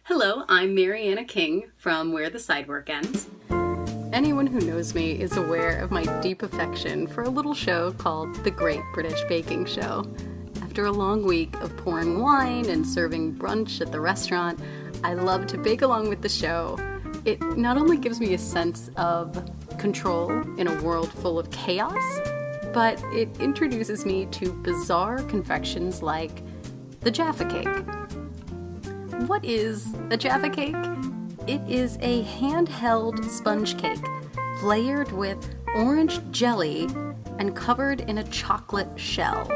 Hello, I'm Mariana King from Where the Sidework Ends. Anyone who knows me is aware of my deep affection for a little show called The Great British Baking Show. After a long week of pouring wine and serving brunch at the restaurant, I love to bake along with the show. It not only gives me a sense of control in a world full of chaos, but it introduces me to bizarre confections like the Jaffa cake. What is a Jaffa cake? It is a handheld sponge cake layered with orange jelly and covered in a chocolate shell.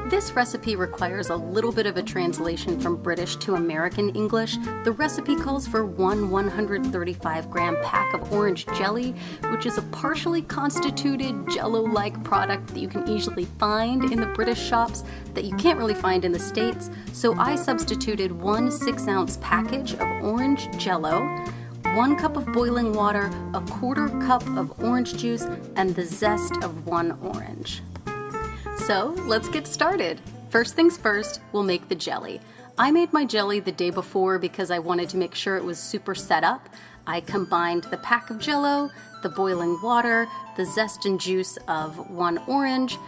This recipe requires a little bit of a translation from British to American English. The recipe calls for one 135-gram pack of orange jelly, which is a partially constituted Jell-o-like product that you can easily find in the British shops that you can't really find in the States. So I substituted one 6-ounce package of Orange Jell-o, 1 cup of boiling water, a 1/4 cup of orange juice, and the zest of 1 orange. So let's get started. First things first, we'll make the jelly. I made my jelly the day before because I wanted to make sure it was super set up. I combined the pack of Jell-o, the boiling water, the zest and juice of 1 orange,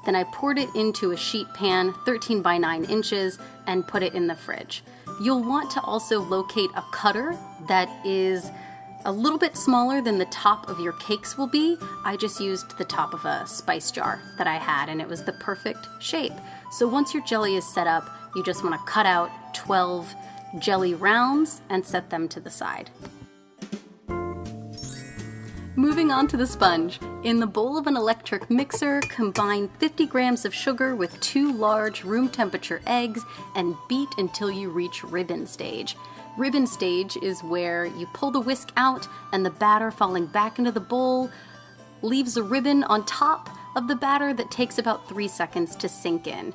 then I poured it into a sheet pan 13 by 9 inches and put it in the fridge. You'll want to also locate a cutter that is a little bit smaller than the top of your cakes will be. I just used the top of a spice jar that I had and it was the perfect shape. So once your jelly is set up, you just want to cut out 12 jelly rounds and set them to the side. Moving on to the sponge. In the bowl of an electric mixer, combine 50 grams of sugar with 2 large room temperature eggs and beat until you reach ribbon stage. Ribbon stage is where you pull the whisk out and the batter falling back into the bowl leaves a ribbon on top of the batter that takes about 3 seconds to sink in.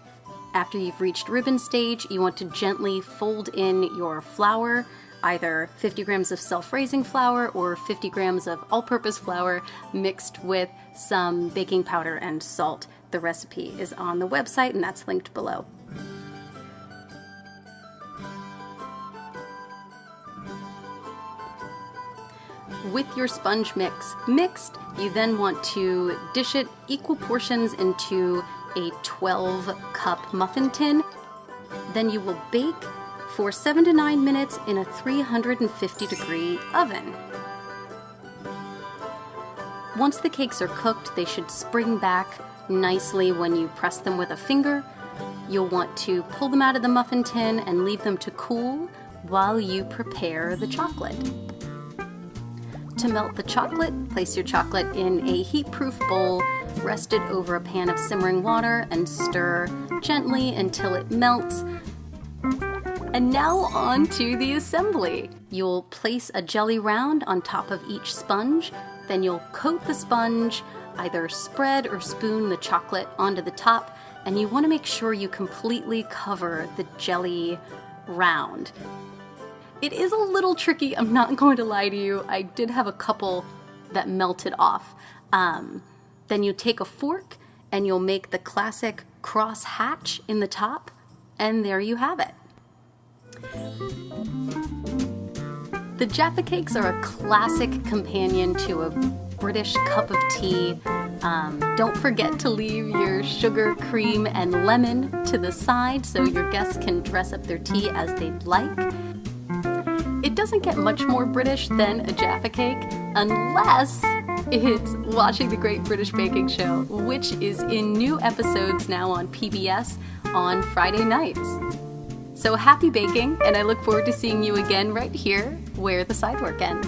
After you've reached ribbon stage, you want to gently fold in your flour, either 50 grams of self-raising flour or 50 grams of all-purpose flour mixed with some baking powder and salt. The recipe is on the website and that's linked below. With your sponge mix mixed, you then want to dish it equal portions into a 12-cup muffin tin. Then you will bake for 7 to 9 minutes in a 350-degree oven. Once the cakes are cooked, they should spring back nicely when you press them with a finger. You'll want to pull them out of the muffin tin and leave them to cool while you prepare the chocolate. To melt the chocolate, place your chocolate in a heat-proof bowl, rest it over a pan of simmering water, and stir gently until it melts. And now on to the assembly. You'll place a jelly round on top of each sponge, then you'll coat the sponge, either spread or spoon the chocolate onto the top, and you want to make sure you completely cover the jelly round. It is a little tricky, I'm not going to lie to you. I did have a couple that melted off. Then you take a fork and you'll make the classic cross hatch in the top, and there you have it. The Jaffa cakes are a classic companion to a British cup of tea. Don't forget to leave your sugar, cream, and lemon to the side so your guests can dress up their tea as they'd like. It doesn't get much more British than a Jaffa cake unless it's watching The Great British Baking Show, which is in new episodes now on PBS on Friday nights. So happy baking, and I look forward to seeing you again right here where the sidework ends.